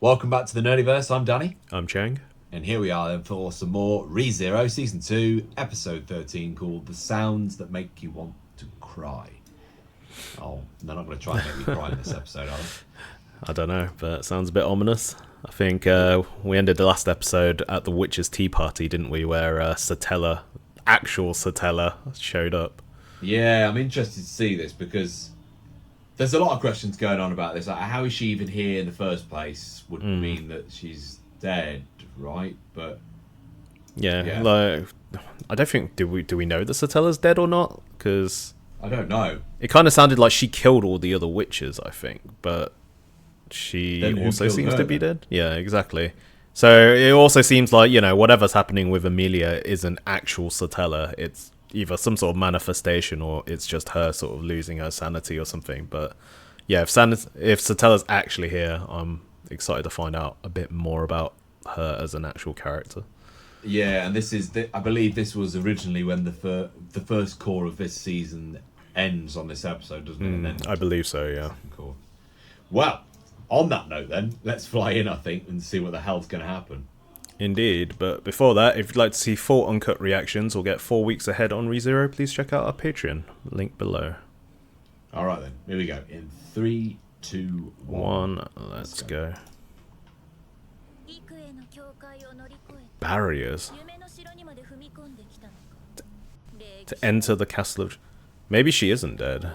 Welcome back to the Nerdiverse. I'm Danny. I'm Chang. And here we are then for some more Rezero Season 2, Episode 13, called The Sounds That Make You Want to Cry. Oh, they're not going to try and make me cry in this episode, are they? I don't know, but it sounds a bit ominous. I think we ended the last episode at the Witch's Tea Party, didn't we, where Satella, actual Satella, showed up. Yeah, I'm interested to see this because there's a lot of questions going on about this. Like, how is she even here in the first place would mean that she's dead, right? But yeah, like I don't think do we know that Satella's dead or not? Because I don't know. It kind of sounded like she killed all the other witches, I think, but she also seems to be dead. Yeah, exactly. So it also seems like, you know, whatever's happening with Amelia isn't actual Satella. It's either some sort of manifestation or it's just her sort of losing her sanity or something. But yeah, if Satella's actually here, I'm excited to find out a bit more about her as an actual character. Yeah, and this is, I believe this was originally when the first core of this season ends on this episode, doesn't it? And then I believe so, yeah. Core. Well, on that note then, let's fly in, I think, and see what the hell's going to happen. Indeed, but before that, if you'd like to see full uncut reactions or get 4 weeks ahead on Rezero, please check out our Patreon, link below. Alright then, here we go. In 3, 2, 1. Let's go. Barriers. To enter the castle of... Maybe she isn't dead.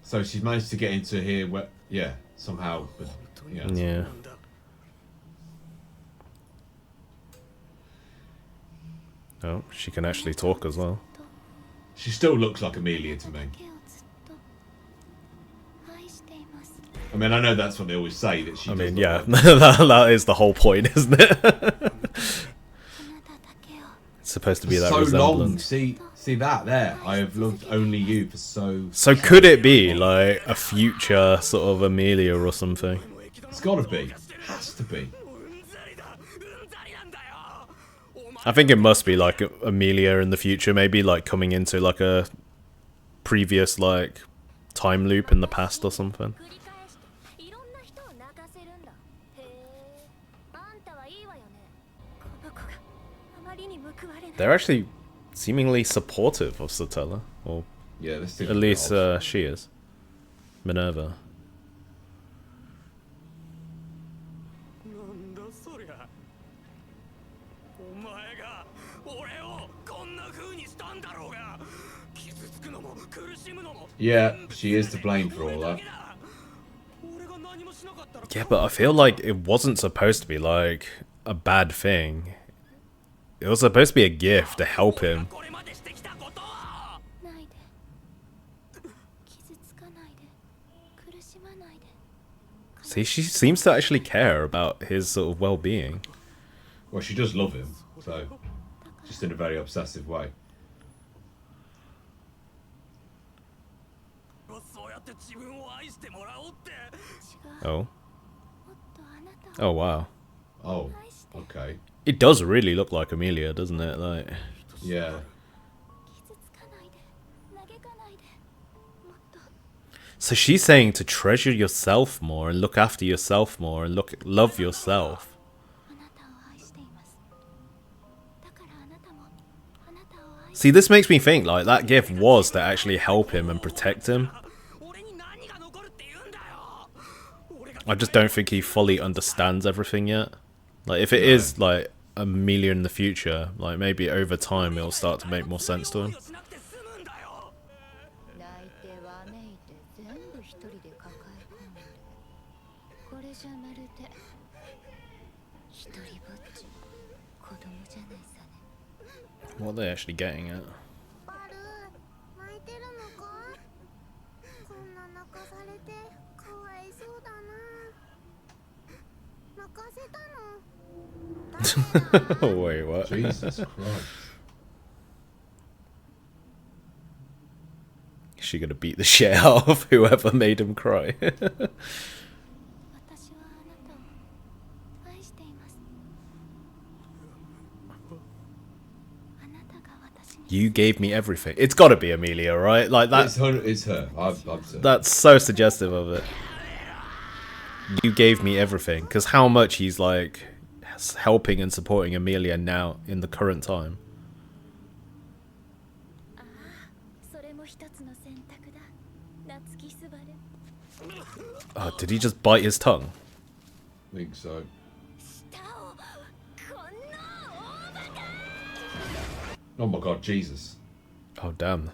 So she's managed to get into here, where, yeah, somehow. But, yeah. Oh, she can actually talk as well. She still looks like Amelia to me. I mean, I know that's what they always say, that she yeah, that is the whole point, isn't it? It's supposed to be that resemblance. Long. See that there? I have loved only you for so... So could it be, like, a future sort of Amelia or something? It's gotta be. It has to be. I think it must be, like, Amelia in the future, maybe, like, coming into, like, a previous, like, time loop in the past or something. They're actually seemingly supportive of Satella, or yeah, at least she is. Minerva. Yeah, she is to blame for all that. Yeah, but I feel like it wasn't supposed to be like a bad thing. It was supposed to be a gift to help him. See, she seems to actually care about his sort of well-being. Well, she does love him, so just in a very obsessive way. Oh. Oh, wow. Oh, okay. It does really look like Amelia, doesn't it? Like, yeah. So she's saying to treasure yourself more and look after yourself more and love yourself. See, this makes me think like that gift was to actually help him and protect him. I just don't think he fully understands everything yet. Like, if it is like Amelia in the future, like maybe over time it'll start to make more sense to him. What are they actually getting at? Wait, what? Jesus Christ. Is she gonna beat the shit out of whoever made him cry? You gave me everything. It's gotta be Amelia, right? Like that. It's her. I've said. That's so suggestive of it. you gave me everything. Because how much he's like helping and supporting Amelia now in the current time. Oh, did he just bite his tongue? I think so. Oh my god, Jesus. Oh damn.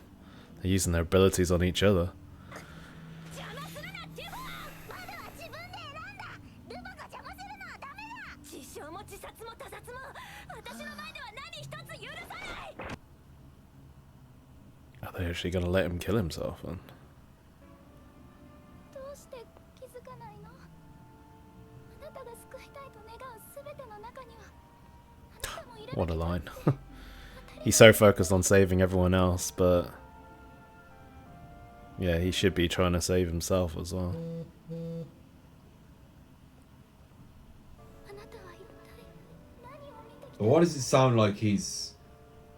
They're using their abilities on each other. Are they actually gonna let him kill himself then? What a line. He's so focused on saving everyone else, but yeah, he should be trying to save himself as well. But why does it sound like he's...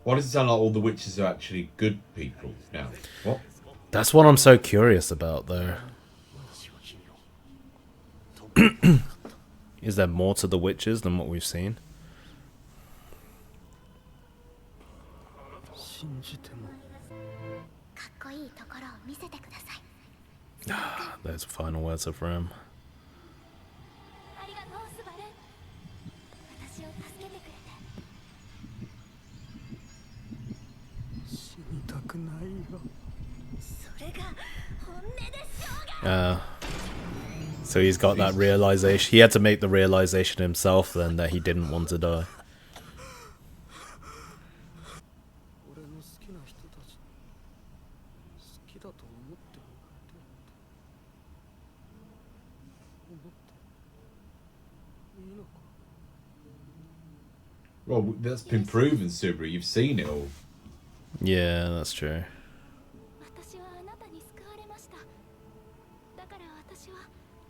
Why does it sound like all the witches are actually good people now? What? That's what I'm so curious about, though. Is there more to the witches than what we've seen? There's final words of Ram. So he's got that realization. He had to make the realization himself then that he didn't want to die. Well, that's been proven, Subaru. You've seen it all. Yeah, that's true.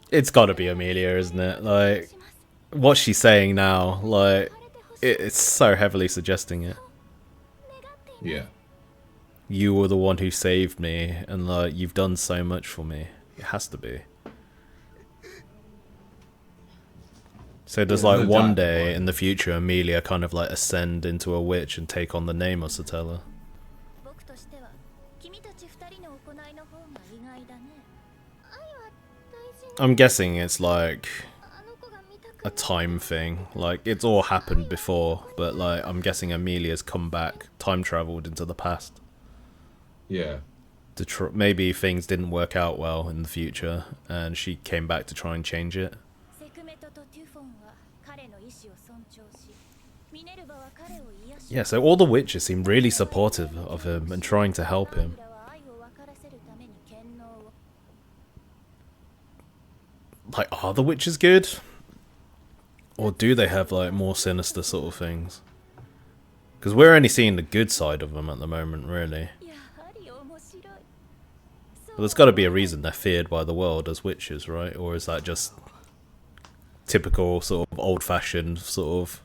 It's gotta be Amelia, isn't it? Like, what she's saying now, like, it's so heavily suggesting it. Yeah. You were the one who saved me, and like, you've done so much for me. It has to be. So does like one day in the future Amelia kind of like ascend into a witch and take on the name of Satella? I'm guessing it's like a time thing. Like, it's all happened before, but like, I'm guessing Amelia's come back, time traveled into the past. Yeah. To maybe things didn't work out well in the future, and she came back to try and change it. Yeah, so all the witches seem really supportive of him and trying to help him. Like, are the witches good? Or do they have, like, more sinister sort of things? Because we're only seeing the good side of them at the moment, really. But there's got to be a reason they're feared by the world as witches, right? Or is that just typical sort of old-fashioned sort of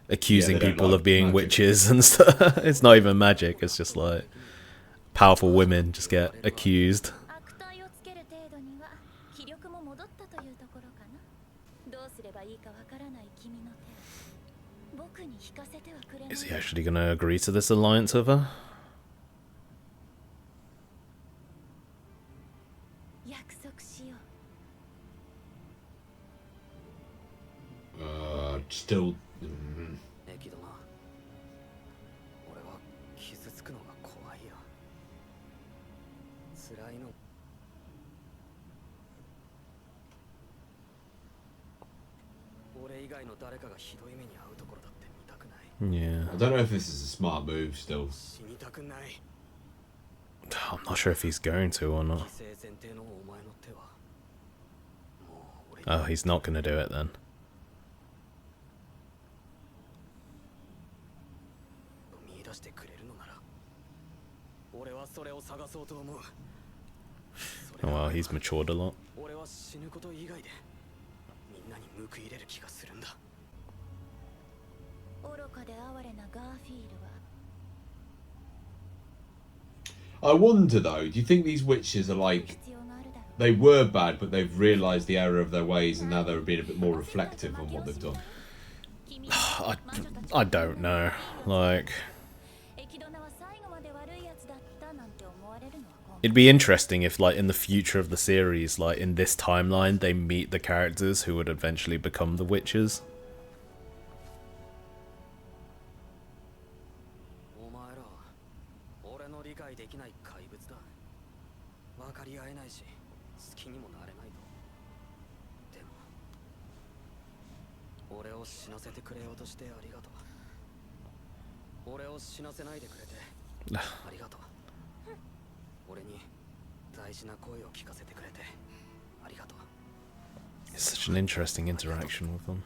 accusing people like of being magic. witches and stuff? It's not even magic, it's just like powerful women just get accused. Is he actually going to agree to this alliance with her? Still... Yeah. I don't know if this is a smart move still. I'm not sure if he's going to or not. Oh, he's not going to do it then. Oh well, he's matured a lot. I wonder though, do you think these witches are like... they were bad, but they've realised the error of their ways, and now they're being a bit more reflective on what they've done. I don't know. Like, it'd be interesting if, like, in the future of the series, like in this timeline, they meet the characters who would eventually become the witches. It's such an interesting interaction with them.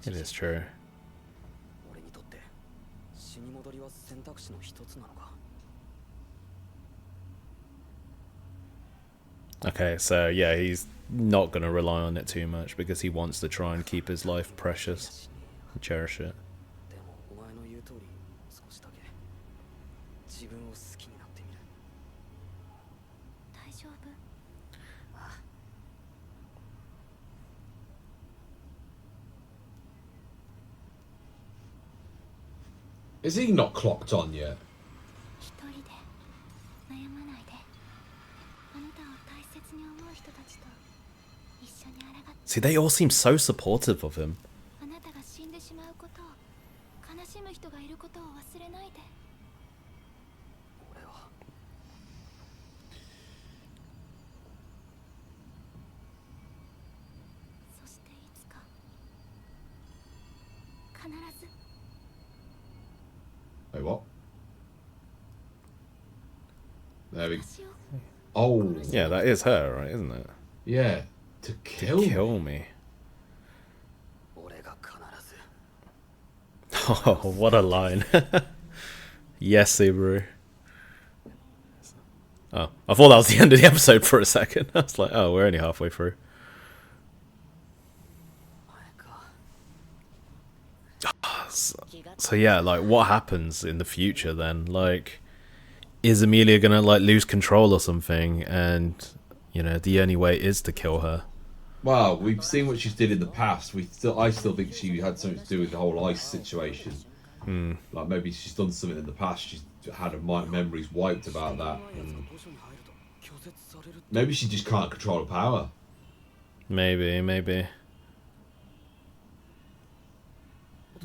It is true. Okay, so yeah, he's not going to rely on it too much because he wants to try and keep his life precious and cherish it. Is he not clocked on yet? See, they all seem so supportive of him. Wait, what? There we go. Oh. Yeah, that is her, right, isn't it? Yeah. To kill me. Oh, what a line. Yes, Subaru. Oh, I thought that was the end of the episode for a second. I was like, oh, we're only halfway through. So yeah, like, what happens in the future then? Like, is Amelia gonna, like, lose control or something? And, you know, the only way is to kill her. Well, we've seen what she did in the past. I still think she had something to do with the whole ice situation. Like, maybe she's done something in the past. She's had her memories wiped about that. And maybe she just can't control her power. Maybe.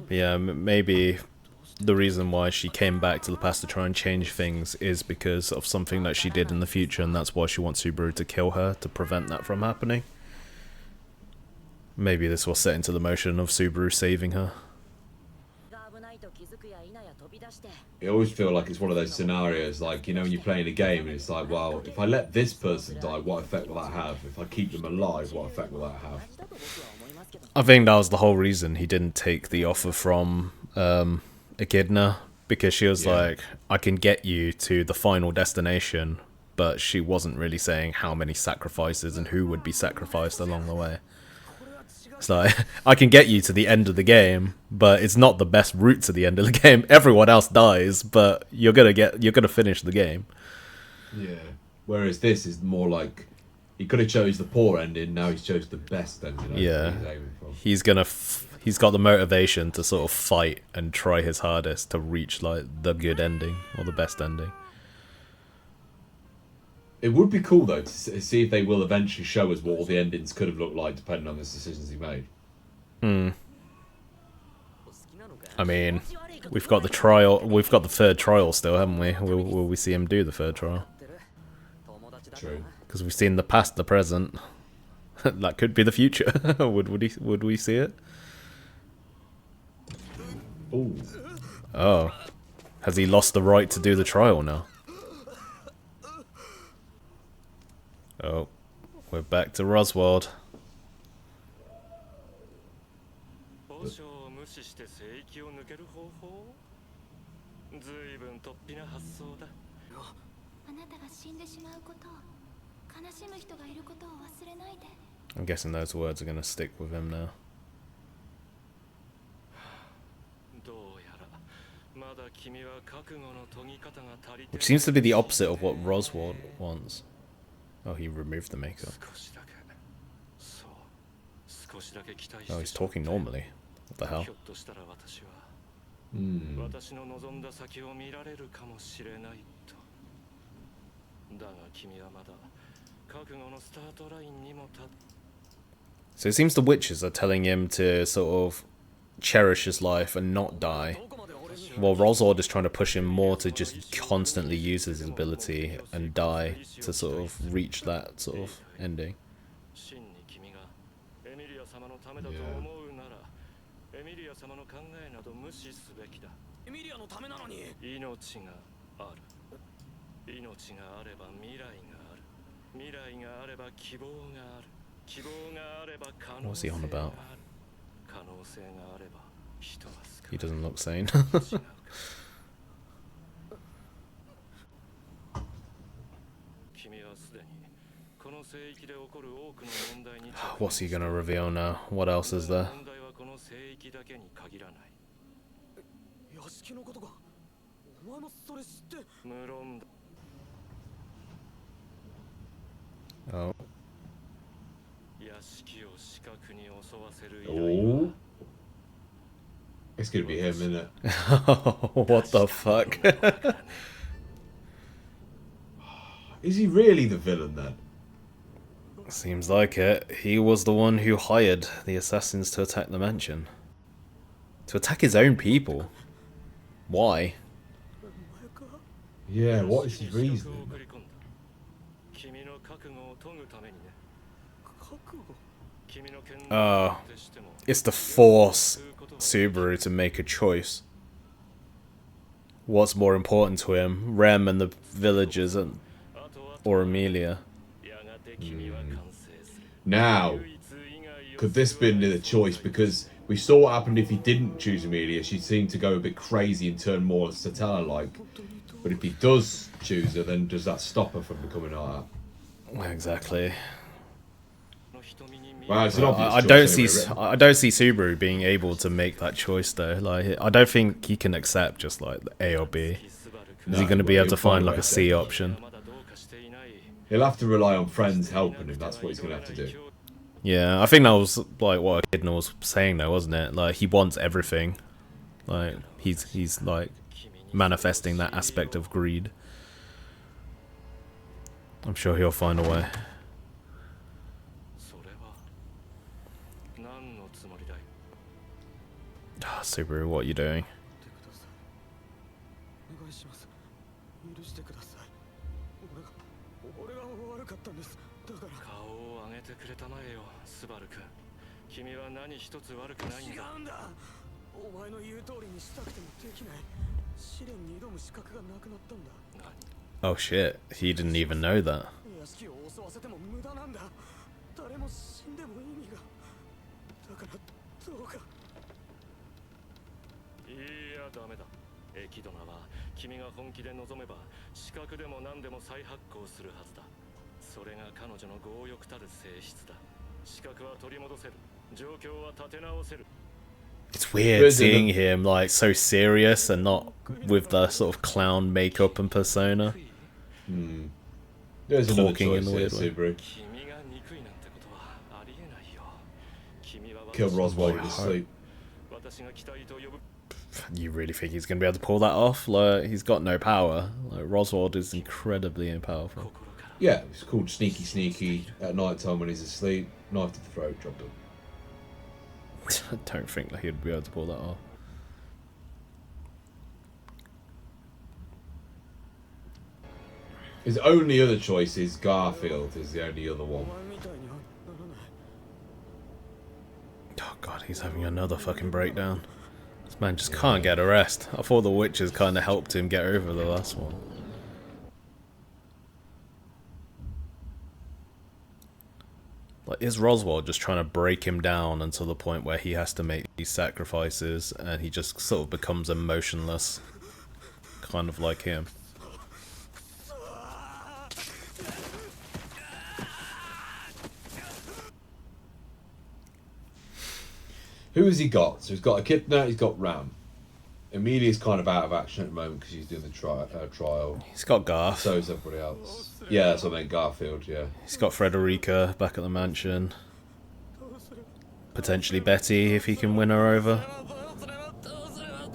Yeah, maybe the reason why she came back to the past to try and change things is because of something that she did in the future, and that's why she wants Subaru to kill her, to prevent that from happening. Maybe this will set into the motion of Subaru saving her. I always feel like it's one of those scenarios, like, you know, when you're playing a game and it's like, well, if I let this person die, what effect will that have? If I keep them alive, what effect will that have? I think that was the whole reason he didn't take the offer from Echidna, because she was like, I can get you to the final destination, but she wasn't really saying how many sacrifices and who would be sacrificed along the way. It's like, I can get you to the end of the game, but it's not the best route to the end of the game. Everyone else dies, but you're gonna finish the game. Yeah. Whereas this is more like, he could have chose the poor ending, now he's chose the best ending. Yeah. He's got the motivation to sort of fight and try his hardest to reach, like, the good ending or the best ending. It would be cool, though, to see if they will eventually show us what all the endings could have looked like, depending on the decisions he made. I mean, we've got the third trial still, haven't we? Will we see him do the third trial? True. Because we've seen the past, the present. That could be the future. Would we see it? Ooh. Oh. Has he lost the right to do the trial now? Oh. We're back to Roswald. I'm guessing those words are going to stick with him now. Which seems to be the opposite of what Roswell wants. Oh, he removed the makeup. Oh, he's talking normally. What the hell? So it seems the witches are telling him to sort of cherish his life and not die, while Roswell is trying to push him more to just constantly use his ability and die to sort of reach that sort of ending. What's he on about? He doesn't look sane. What's he gonna reveal now? What else is there? Oh. Oh. It's gonna be him, isn't it? What the fuck? Is he really the villain then? Seems like it. He was the one who hired the assassins to attack the mansion. To attack his own people. Why? Yeah, what is his reasoning? It's to force Subaru to make a choice. What's more important to him, Rem and the villagers, or Amelia? Now, could this be the choice? Because we saw what happened if he didn't choose Amelia. She seemed to go a bit crazy and turn more Satana-like. But if he does choose her, then does that stop her from becoming like that? Exactly. Well, it's an obvious I choice don't see Subaru being able to make that choice though. Like, I don't think he can accept just like the A or B. Is he going to be able to find like a C option? He'll have to rely on friends helping him. That's what he's going to have to do. Yeah, I think that was like what Echidna was saying though, wasn't it? Like, he wants everything. Like, he's like manifesting that aspect of greed. I'm sure he'll find a way. Subaru, what are you doing? Oh shit, he didn't even know that. It's weird seeing him like so serious and not with the sort of clown makeup and persona. There's Talking another choice in the weird way. Kill Roswell in his sleep. You really think he's going to be able to pull that off? Like, he's got no power. Like, Roswell is incredibly powerful. Yeah, it's called sneaky sneaky at night time when he's asleep. Knife to the throat, job done. I don't think that he'd be able to pull that off. His only other choice is Garfield, is the only other one. Oh god, he's having another fucking breakdown. This man just can't get a rest. I thought the witches kind of helped him get over the last one. Like, is Roswell just trying to break him down until the point where he has to make these sacrifices and he just sort of becomes emotionless? Kind of like him. Who has he got? So he's got Echidna, he's got Ram. Emilia's kind of out of action at the moment because she's doing the trial. He's got Garth. So is everybody else. Yeah, that's what I meant, Garfield, yeah. He's got Frederica back at the mansion. Potentially Betty, if he can win her over.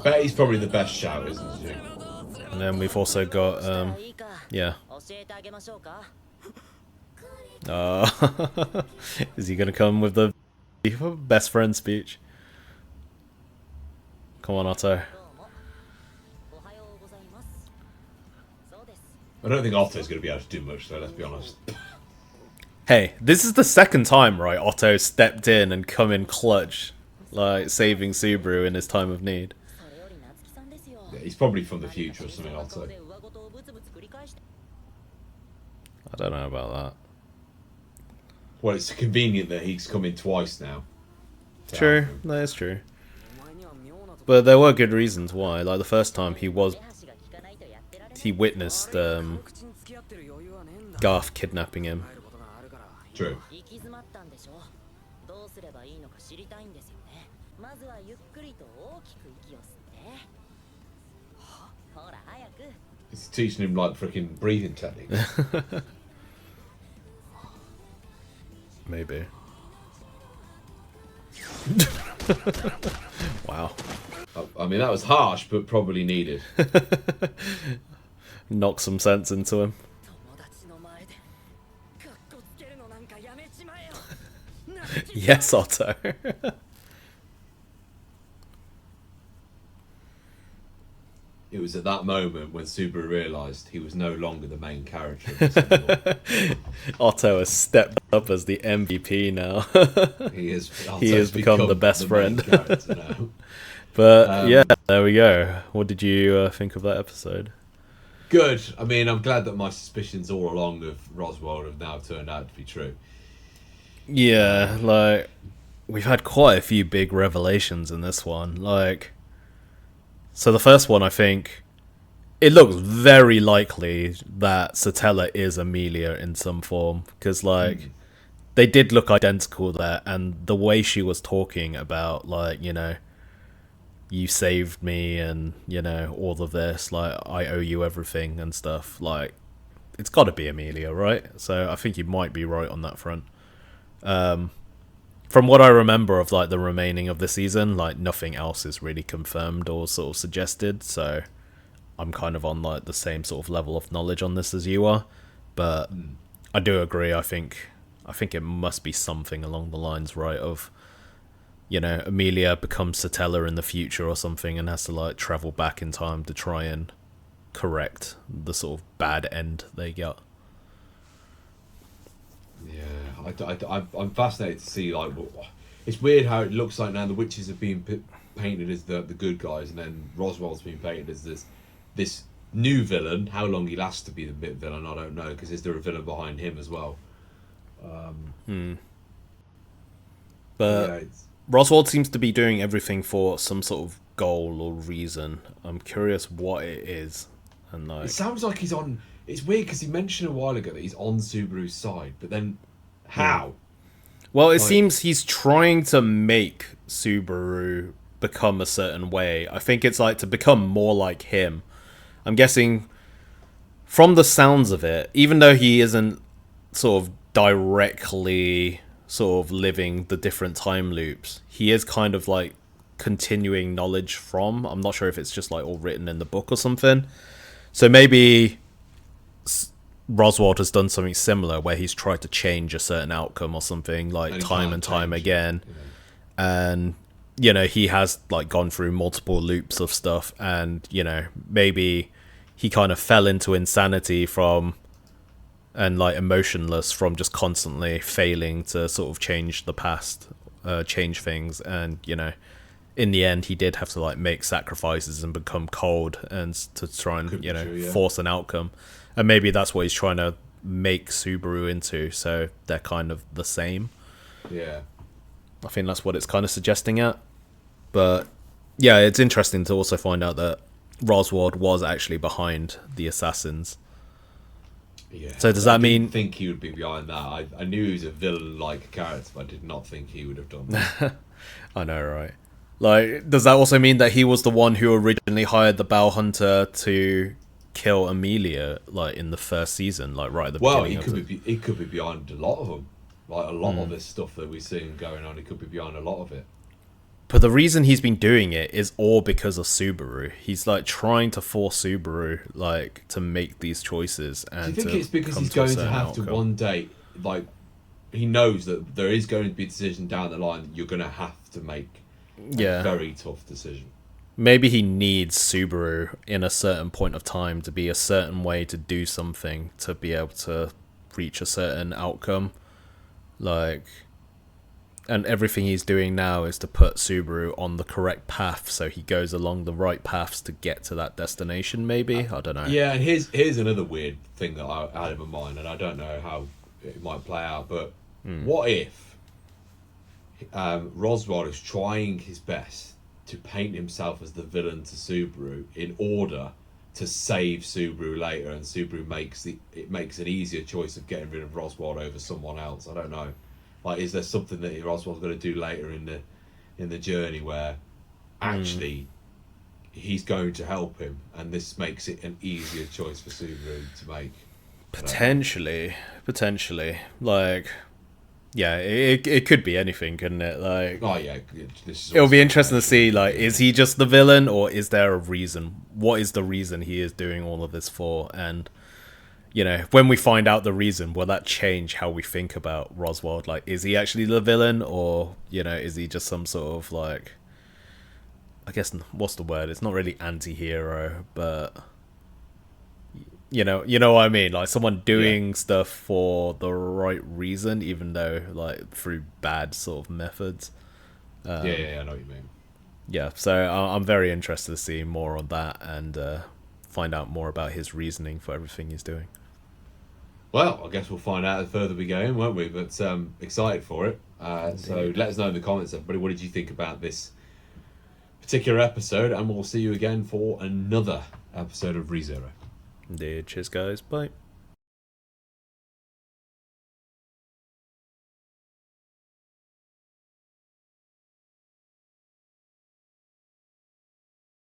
Betty's probably the best shout, isn't she? And then we've also got, yeah. Is he going to come with the best friend speech? Come on, Otto. I don't think Otto's going to be able to do much, though, let's be honest. Hey, this is the second time, right, Otto stepped in and come in clutch, like saving Subaru in his time of need. Yeah, he's probably from the future or something, Otto. I don't know about that. Well, it's convenient that he's come in twice now. True, that is true. But there were good reasons why. Like the first time he witnessed Garth kidnapping him. True. He's teaching him like freaking breathing techniques. Maybe. Wow. I mean, that was harsh, but probably needed. Knock some sense into him. Yes, Otto. It was at that moment when Subaru realised he was no longer the main character of this. Otto has stepped up as the MVP now. He has become the best friend. But yeah, there we go. What did you think of that episode? Good. I mean, I'm glad that my suspicions all along of Roswell have now turned out to be true. Yeah, like, we've had quite a few big revelations in this one. Like, so the first one, I think, it looks very likely that Satella is Amelia in some form. Because, like, they did look identical there. And the way she was talking about, like, you know, you saved me and, you know, all of this, like, I owe you everything and stuff. Like, it's got to be Amelia, right? So I think you might be right on that front. From what I remember of like the remaining of the season, like nothing else is really confirmed or sort of suggested, so I'm kind of on like the same sort of level of knowledge on this as you are. But I do agree, I think it must be something along the lines, right, of, you know, Amelia becomes Satella in the future or something and has to like travel back in time to try and correct the sort of bad end they got. Yeah, I'm fascinated to see, like, it's weird how it looks like now the witches are being painted as the good guys, and then Roswell's being painted as this new villain. How long he lasts to be the bit villain, I don't know, because is there a villain behind him as well? But yeah, Roswell seems to be doing everything for some sort of goal or reason. I'm curious what it is. And like, it sounds like he's on... It's weird because he mentioned a while ago that he's on Subaru's side, but then how? Well, it seems he's trying to make Subaru become a certain way. I think it's like to become more like him. I'm guessing from the sounds of it, even though he isn't sort of directly sort of living the different time loops, he is kind of like continuing knowledge from. I'm not sure if it's just like all written in the book or something. So maybe Roswell has done something similar where he's tried to change a certain outcome or something, like time and time again. And, you know, he has like gone through multiple loops of stuff, and, you know, maybe he kind of fell into insanity from, and like emotionless from just constantly failing to sort of change the past, change things. And, you know, in the end, he did have to like make sacrifices and become cold and to try and, you know, force an outcome. And maybe that's what he's trying to make Subaru into. So they're kind of the same. Yeah. I think that's what it's kind of suggesting at. But yeah, it's interesting to also find out that Roswell was actually behind the assassins. Yeah. So does that mean... I didn't think he would be behind that. I knew he was a villain-like character, but I did not think he would have done that. I know, right? Like, does that also mean that he was the one who originally hired the Bow Hunter to kill Amelia, like in the first season, like right at the Well, beginning of the? he could be behind a lot of them. Like a lot of this stuff that we're seeing going on, he could be behind a lot of it. But the reason he's been doing it is all because of Subaru. He's like trying to force Subaru like to make these choices, and Do you think to it's because come he's to a going to certain have outcome. to one day, like, he knows that there is going to be a decision down the line that you're going to have to make a Yeah, very tough decision. maybe he needs Subaru in a certain point of time to be a certain way to do something to be able to reach a certain outcome. Like, and everything he's doing now is to put Subaru on the correct path, so he goes along the right paths to get to that destination. Maybe, I don't know. Yeah, and here's another weird thing that I had in my mind, and I don't know how it might play out, but what if Roswell is trying his best to paint himself as the villain to Subaru in order to save Subaru later, and Subaru makes an easier choice of getting rid of Roswell over someone else. I don't know. Like, is there something that Roswell's going to do later in the journey where actually he's going to help him, and this makes it an easier choice for Subaru to make? Potentially, like, yeah, it could be anything, couldn't it? Like, Oh yeah, this is it'll be interesting to see, like, is he just the villain, or is there a reason? What is the reason he is doing all of this for? And you know, when we find out the reason, will that change how we think about Roswell? Like, is he actually the villain, or, you know, is he just some sort of, like, I guess, what's the word? It's not really anti-hero, but you know what I mean? Like, someone doing stuff for the right reason, even though, like, through bad sort of methods. Yeah, I know what you mean. Yeah, so I'm very interested to see more on that, and find out more about his reasoning for everything he's doing. Well, I guess we'll find out the further we go in, won't we? But excited for it. So let us know in the comments, everybody. What did you think about this particular episode? And we'll see you again for another episode of Rezero. Indeed. Cheers, guys. Bye.